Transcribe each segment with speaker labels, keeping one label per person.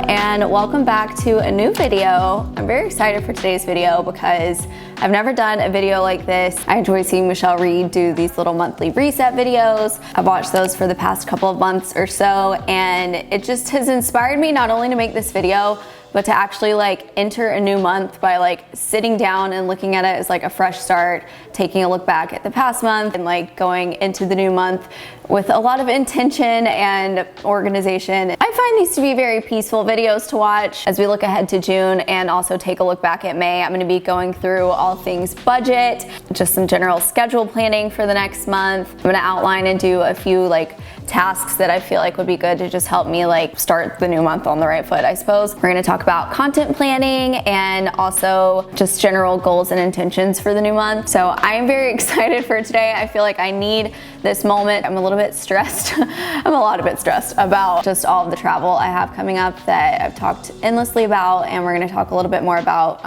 Speaker 1: and welcome back to a new video. I'm very excited for today's video because I've never done a video like this. I enjoy seeing Michelle Reed do these little monthly reset videos. I've watched those for the past couple of months or so, and it just has inspired me not only to make this video, but to actually enter a new month by sitting down and looking at it as a fresh start, taking a look back at the past month and going into the new month with a lot of intention and organization. I find these to be very peaceful videos to watch as we look ahead to June and also take a look back at May. I'm gonna be going through all things budget, just some general schedule planning for the next month. I'm gonna outline and do a few tasks that I feel would be good to just help me start the new month on the right foot, I suppose. We're gonna talk about content planning and also just general goals and intentions for the new month. So I am very excited for today. I feel like I need this moment. I'm a little bit stressed. I'm a lot of bit stressed about just all of the travel I have coming up that I've talked endlessly about, and we're gonna talk a little bit more about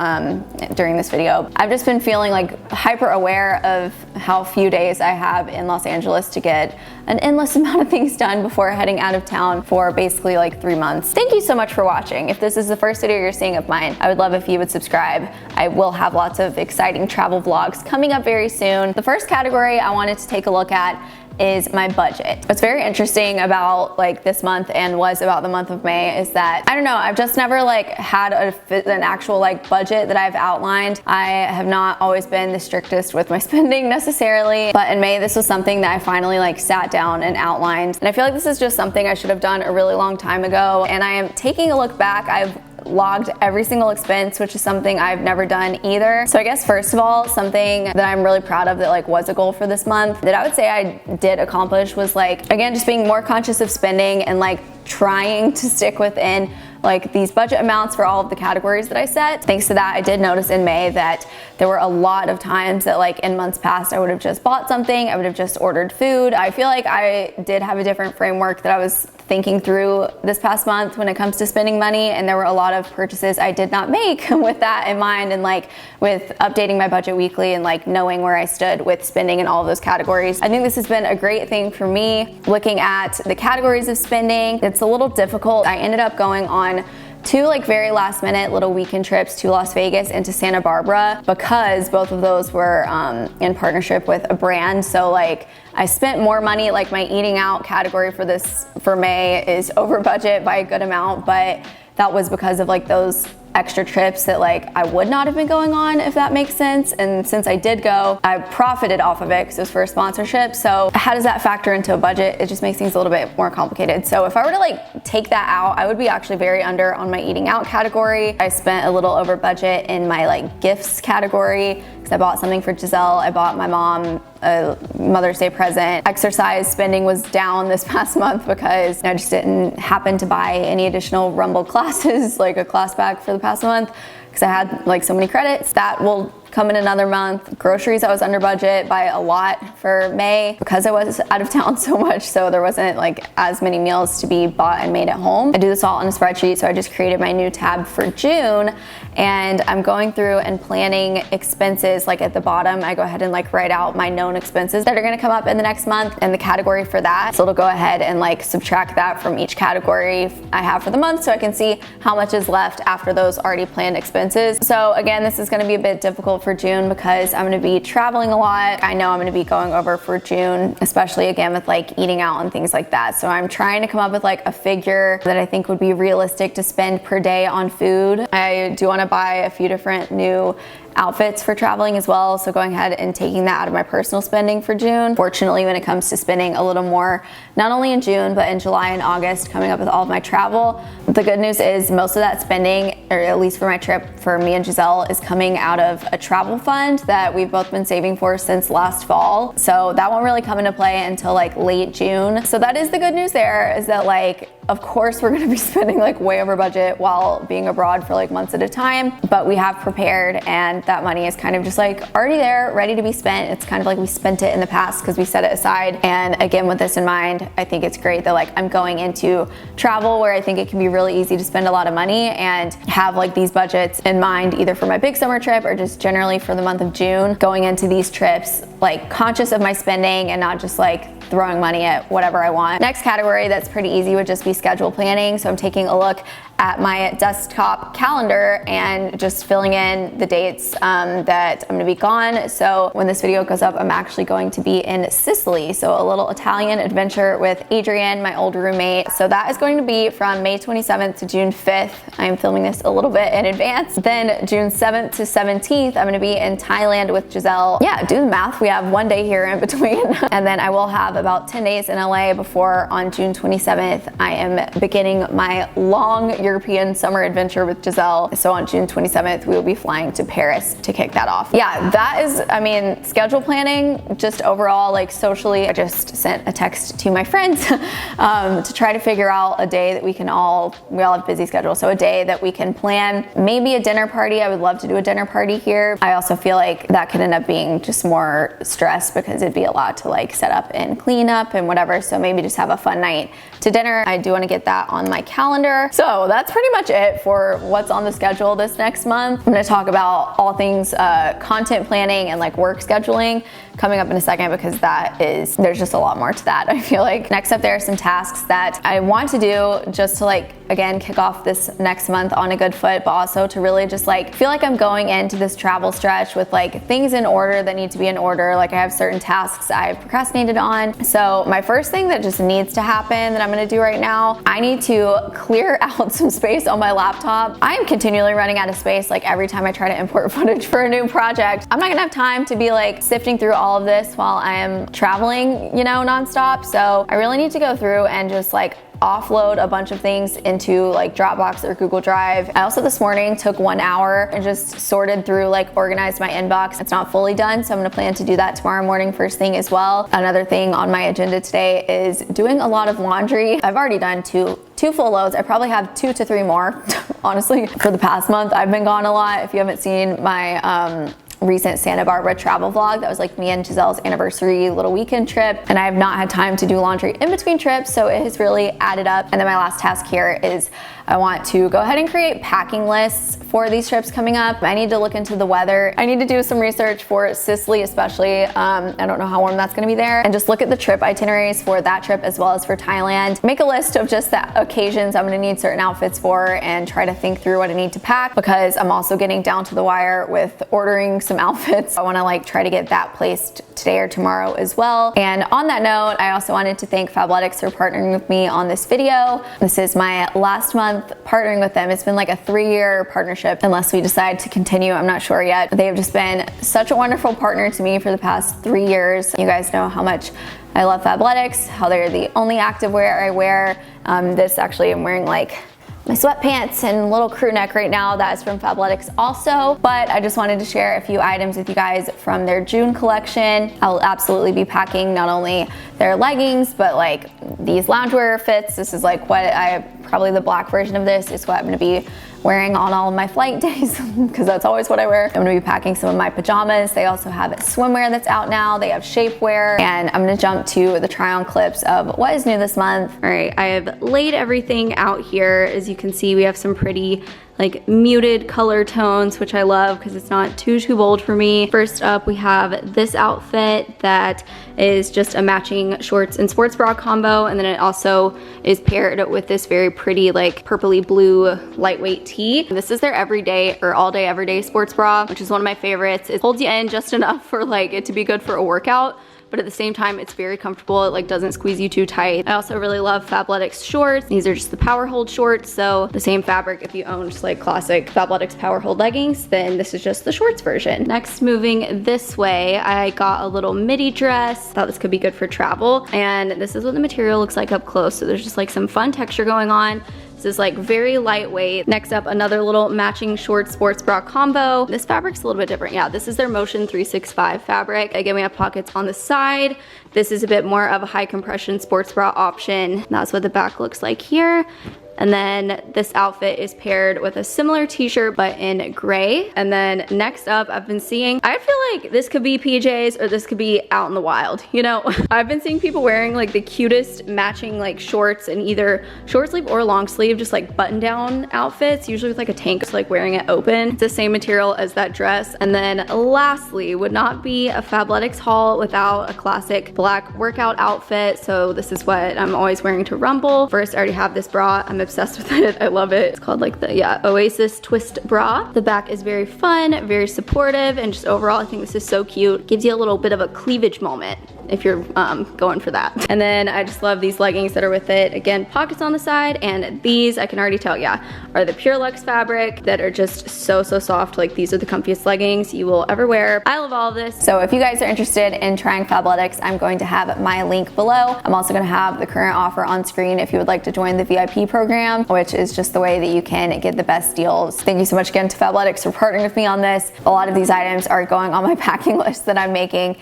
Speaker 1: during this video. I've just been feeling hyper aware of how few days I have in Los Angeles to get an endless amount of things done before heading out of town for basically 3 months. Thank you so much for watching. If this is the first video you're seeing of mine, I would love if you would subscribe. I will have lots of exciting travel vlogs coming up very soon. The first category I wanted to take a look at is my budget. What's very interesting about this month and was about the month of May is that, I don't know, I've just never had an actual budget that I've outlined. I have not always been the strictest with my spending necessarily, but in May this was something that I finally sat down and outlined. And I feel like this is just something I should have done a really long time ago, and I am taking a look back. I've logged every single expense, which is something I've never done either. So I guess first of all, something that I'm really proud of that was a goal for this month that I would say I did accomplish was again, just being more conscious of spending and trying to stick within these budget amounts for all of the categories that I set. Thanks to that, I did notice in May that there were a lot of times that in months past I would have just bought something, I would have just ordered food. I feel like I did have a different framework that I was thinking through this past month when it comes to spending money, and there were a lot of purchases I did not make with that in mind, and with updating my budget weekly and knowing where I stood with spending in all of those categories. I think this has been a great thing for me looking at the categories of spending. It's a little difficult. I ended up going on two very last minute little weekend trips to Las Vegas and to Santa Barbara because both of those were in partnership with a brand. So I spent more money. My eating out category for May is over budget by a good amount, but that was because of those extra trips that I would not have been going on, if that makes sense. And since I did go, I profited off of it because it was for a sponsorship. So how does that factor into a budget? It just makes things a little bit more complicated. So if I were to take that out, I would be actually very under on my eating out category. I spent a little over budget in my gifts category because I bought something for Giselle. I bought my mom a Mother's Day present. Exercise spending was down this past month because I just didn't happen to buy any additional Rumble classes, a class back for the past month because I had so many credits. That will come in another month. Groceries, I was under budget by a lot for May because I was out of town so much, so there wasn't as many meals to be bought and made at home. I do this all on a spreadsheet, so I just created my new tab for June, and I'm going through and planning expenses. At the bottom, I go ahead and write out my known expenses that are gonna come up in the next month and the category for that. So it'll go ahead and subtract that from each category I have for the month so I can see how much is left after those already planned expenses. So again, this is gonna be a bit difficult for June because I'm gonna be traveling a lot. I know I'm gonna be going over for June, especially again with eating out and things like that. So I'm trying to come up with a figure that I think would be realistic to spend per day on food. I do wanna buy a few different new outfits for traveling as well, so going ahead and taking that out of my personal spending for June. Fortunately, when it comes to spending a little more, not only in June, but in July and August, coming up with all of my travel, the good news is most of that spending, or at least for my trip for me and Giselle, is coming out of a travel fund that we've both been saving for since last fall. So that won't really come into play until late June. So that is the good news there, is that of course we're gonna be spending way over budget while being abroad for months at a time, but we have prepared, and that money is kind of just already there, ready to be spent. It's kind of we spent it in the past because we set it aside. And again, with this in mind, I think it's great that I'm going into travel where I think it can be really easy to spend a lot of money and have these budgets in mind, either for my big summer trip or just generally for the month of June. Going into these trips, like conscious of my spending and not just like throwing money at whatever I want. Next category that's pretty easy would just be schedule planning. So I'm taking a look at my desktop calendar and just filling in the dates that I'm gonna be gone. So when this video goes up, I'm actually going to be in Sicily. So a little Italian adventure with Adrian, my old roommate. So that is going to be from May 27th to June 5th. I'm filming this a little bit in advance. Then June 7th to 17th, I'm gonna be in Thailand with Giselle. Yeah, do the math. We have one day here in between. And then I will have about 10 days in LA before on June 27th, I am beginning my long European summer adventure with Giselle. So on June 27th, we will be flying to Paris to kick that off. Yeah, that is, I mean, schedule planning, just overall, like socially, I just sent a text to my friends to try to figure out a day that we all have busy schedules. So a day that we can plan, maybe a dinner party. I would love to do a dinner party here. I also feel like that could end up being just more stress because it'd be a lot to like set up and clean up and whatever. So maybe just have a fun night to dinner. I do want to get that on my calendar. So that's pretty much it for what's on the schedule this next month. I'm going to talk about all things content planning and like work scheduling coming up in a second because there's just a lot more to that. I feel like next up there are some tasks that I want to do just to like, again, kick off this next month on a good foot, but also to really just like feel like I'm going into this travel stretch with like things in order that need to be in order. Like I have certain tasks I've procrastinated on. So my first thing that just needs to happen that I'm gonna do right now, I need to clear out some space on my laptop. I am continually running out of space like every time I try to import footage for a new project. I'm not gonna have time to be like sifting through all of this while I am traveling, you know, nonstop. So I really need to go through and just like offload a bunch of things into like Dropbox or Google Drive. I also this morning took 1 hour and just sorted through, like organized my inbox. It's not fully done, so I'm gonna plan to do that tomorrow morning first thing as well. Another thing on my agenda today is doing a lot of laundry. I've already done two full loads. I probably have 2 to 3 more, honestly. For the past month, I've been gone a lot. If you haven't seen my recent Santa Barbara travel vlog, that was like me and Giselle's anniversary little weekend trip, and I have not had time to do laundry in between trips, so it has really added up. And then my last task here is I want to go ahead and create packing lists for these trips coming up. I need to look into the weather. I need to do some research for Sicily especially. I don't know how warm that's gonna be there, and just look at the trip itineraries for that trip as well as for Thailand. Make a list of just the occasions I'm gonna need certain outfits for and try to think through what I need to pack, because I'm also getting down to the wire with ordering some outfits. I wanna like try to get that placed today or tomorrow as well. And on that note, I also wanted to thank Fabletics for partnering with me on this video. This is my last month partnering with them. It's been like a 3-year partnership unless we decide to continue. I'm not sure yet. They have just been such a wonderful partner to me for the past 3 years. You guys know how much I love Fabletics, how they're the only activewear I wear. This actually, I'm wearing like my sweatpants and little crew neck right now. That is from Fabletics also, but I just wanted to share a few items with you guys from their June collection. I'll absolutely be packing not only their leggings, but like these loungewear fits. This is like what probably the black version of this is what I'm gonna be wearing on all of my flight days because that's always what I wear. I'm gonna be packing some of my pajamas. They also have swimwear that's out now. They have shapewear, and I'm gonna jump to the try on clips of what is new this month. All right, I have laid everything out here. As you can see, we have some pretty like muted color tones, which I love because it's not too bold for me. First up, we have this outfit that is just a matching shorts and sports bra combo, and then it also is paired with this very pretty like purpley blue lightweight tee. This is their everyday or all day everyday sports bra, which is one of my favorites. It holds you in just enough for like it to be good for a workout, but at the same time, it's very comfortable. It like doesn't squeeze you too tight. I also really love Fabletics shorts. These are just the power hold shorts. So the same fabric, if you own just like classic Fabletics power hold leggings, then this is just the shorts version. Next, moving this way, I got a little midi dress. Thought this could be good for travel. And this is what the material looks like up close. So there's just like some fun texture going on. This is like very lightweight. Next up, another little matching short sports bra combo. This fabric's a little bit different. Yeah, this is their Motion 365 fabric. Again, we have pockets on the side. This is a bit more of a high compression sports bra option. That's what the back looks like here. And then this outfit is paired with a similar t-shirt but in gray. And then next up, I've been seeing, I feel like this could be PJs or this could be out in the wild, you know? I've been seeing people wearing like the cutest matching like shorts in either short sleeve or long sleeve, just like button down outfits, usually with like a tank, just like wearing it open. It's the same material as that dress. And then lastly, would not be a Fabletics haul without a classic black workout outfit. So this is what I'm always wearing to Rumble. First, I already have this bra. I'm obsessed with it. I love it. It's called like the, yeah, Oasis Twist Bra. The back is very fun, very supportive, and just overall, I think this is so cute. Gives you a little bit of a cleavage moment if you're going for that. And then I just love these leggings that are with it. Again, pockets on the side, and these, I can already tell, yeah, are the Pure Luxe fabric that are just so soft. Like, these are the comfiest leggings you will ever wear. I love all of this. So if you guys are interested in trying Fabletics, I'm going to have my link below. I'm also gonna have the current offer on screen if you would like to join the VIP program, which is just the way that you can get the best deals. Thank you so much again to Fabletics for partnering with me on this. A lot of these items are going on my packing list that I'm making.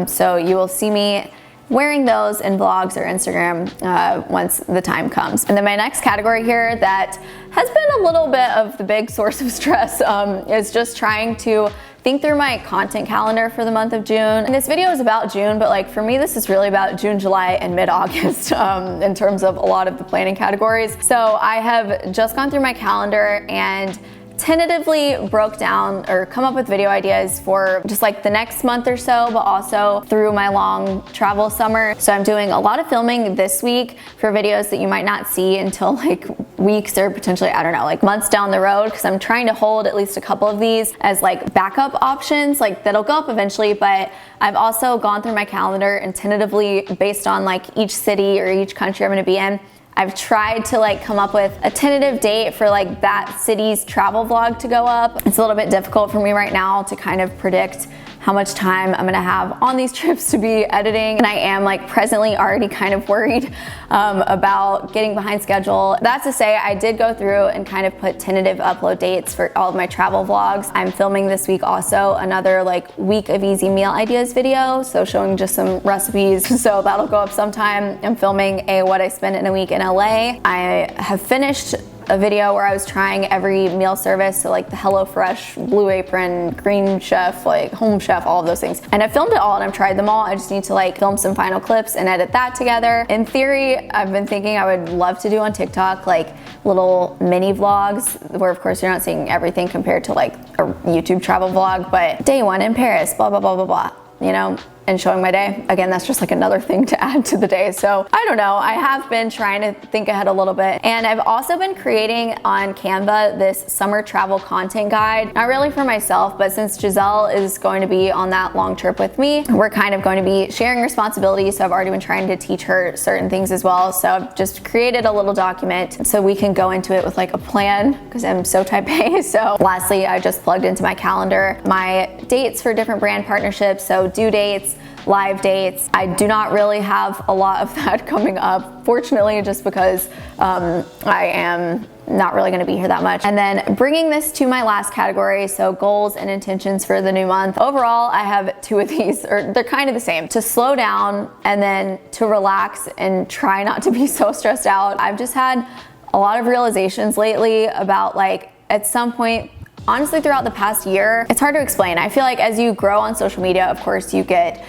Speaker 1: So you will see me wearing those in vlogs or Instagram once the time comes. And then my next category here that has been a little bit of the big source of stress is just trying to think through my content calendar for the month of June. And this video is about June, but like for me, this is really about June, July, and mid-August in terms of a lot of the planning categories. So I have just gone through my calendar and tentatively broke down or come up with video ideas for just like the next month or so, but also through my long travel summer. So I'm doing a lot of filming this week for videos that you might not see until like weeks or potentially, I don't know, like months down the road, because I'm trying to hold at least a couple of these as like backup options, like that'll go up eventually. But I've also gone through my calendar and tentatively, based on like each city or each country I'm gonna be in, I've tried to like come up with a tentative date for like that city's travel vlog to go up. It's a little bit difficult for me right now to kind of predict how much time I'm gonna have on these trips to be editing. And I am like presently already kind of worried about getting behind schedule. That's to say, I did go through and kind of put tentative upload dates for all of my travel vlogs. I'm filming this week also another like week of easy meal ideas video, so showing just some recipes. So that'll go up sometime. I'm filming a what I spend in a week in LA. I have finished a video where I was trying every meal service, so like the HelloFresh, Blue Apron, Green Chef, like Home Chef, all of those things. And I filmed it all and I've tried them all. I just need to like film some final clips and edit that together. In theory, I've been thinking I would love to do on TikTok like little mini vlogs where of course you're not seeing everything compared to like a YouTube travel vlog, but day one in Paris, blah, blah, blah, blah, blah, you know? And showing my day. Again, that's just like another thing to add to the day. So I don't know, I have been trying to think ahead a little bit. And I've also been creating on Canva this summer travel content guide, not really for myself, but since Giselle is going to be on that long trip with me, we're kind of going to be sharing responsibilities. So I've already been trying to teach her certain things as well. So I've just created a little document so we can go into it with like a plan, because I'm so type A. So lastly, I just plugged into my calendar my dates for different brand partnerships. So due dates, live dates. I do not really have a lot of that coming up, fortunately, just because I am not really gonna be here that much. And then bringing this to my last category, so goals and intentions for the new month. Overall, I have two of these, or they're kind of the same. To slow down and then to relax and try not to be so stressed out. I've just had a lot of realizations lately about like, at some point, honestly, throughout the past year, it's hard to explain. I feel like as you grow on social media, of course, you get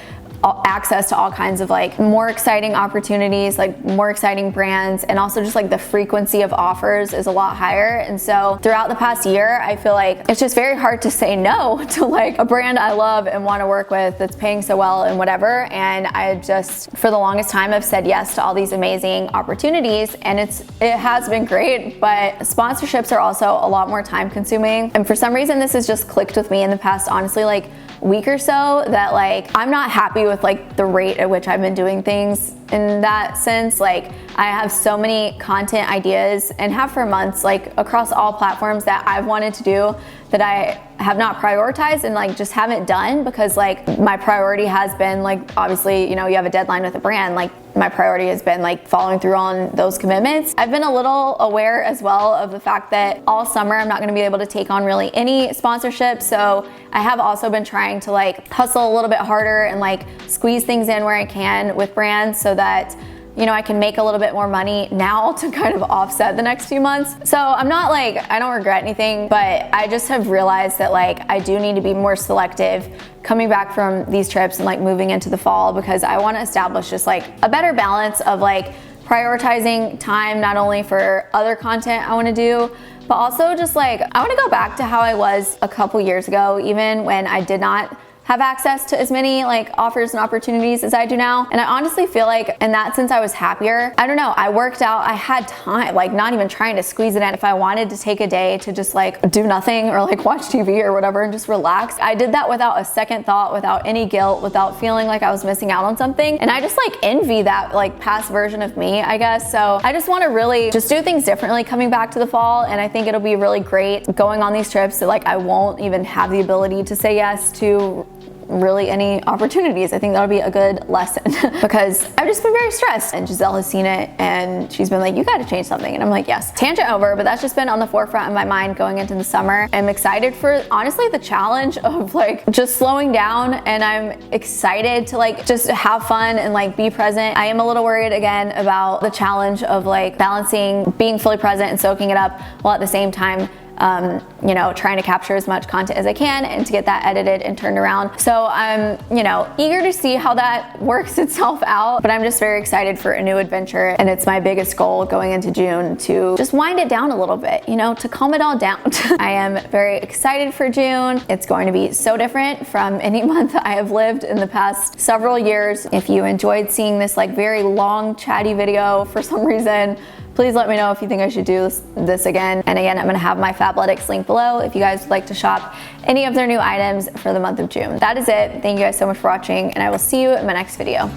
Speaker 1: access to all kinds of like more exciting opportunities, like more exciting brands, and also just like the frequency of offers is a lot higher. And so throughout the past year, I feel like it's just very hard to say no to like a brand I love and want to work with that's paying so well and whatever. And I just, for the longest time, I've said yes to all these amazing opportunities, and it has been great, but sponsorships are also a lot more time consuming. And for some reason, this has just clicked with me in the past, honestly, like week or so, that like I'm not happy with like the rate at which I've been doing things in that sense. Like I have so many content ideas and have for months, like across all platforms, that I've wanted to do that I have not prioritized and like just haven't done, because like my priority has been like, obviously, you know, you have a deadline with a brand, like my priority has been like following through on those commitments. I've been a little aware as well of the fact that all summer I'm not going to be able to take on really any sponsorships. So I have also been trying to like hustle a little bit harder and like squeeze things in where I can with brands, so that you know, I can make a little bit more money now to kind of offset the next few months. So I'm not like, I don't regret anything, but I just have realized that like I do need to be more selective coming back from these trips and like moving into the fall, because I want to establish just like a better balance of like prioritizing time not only for other content I want to do, but also just like I want to go back to how I was a couple years ago, even when I did not have access to as many like offers and opportunities as I do now. And I honestly feel like in that sense I was happier. I don't know, I worked out, I had time, like not even trying to squeeze it in. If I wanted to take a day to just like do nothing or like watch TV or whatever and just relax, I did that without a second thought, without any guilt, without feeling like I was missing out on something. And I just like envy that like past version of me, I guess. So I just want to really just do things differently coming back to the fall. And I think it'll be really great going on these trips that like I won't even have the ability to say yes to really any opportunities. I think that'll be a good lesson because I've just been very stressed, and Giselle has seen it and she's been like, you got to change something. And I'm like, yes. Tangent over, but that's just been on the forefront of my mind going into the summer. I'm excited for honestly the challenge of like just slowing down, and I'm excited to like just have fun and like be present. I am a little worried again about the challenge of like balancing being fully present and soaking it up while at the same time you know, trying to capture as much content as I can and to get that edited and turned around. So I'm, you know, eager to see how that works itself out, but I'm just very excited for a new adventure. And it's my biggest goal going into June to just wind it down a little bit, you know, to calm it all down. I am very excited for June. It's going to be so different from any month I have lived in the past several years. If you enjoyed seeing this like very long chatty video for some reason, please let me know if you think I should do this again. And again, I'm gonna have my Fabletics link below if you guys would like to shop any of their new items for the month of June. That is it. Thank you guys so much for watching, and I will see you in my next video.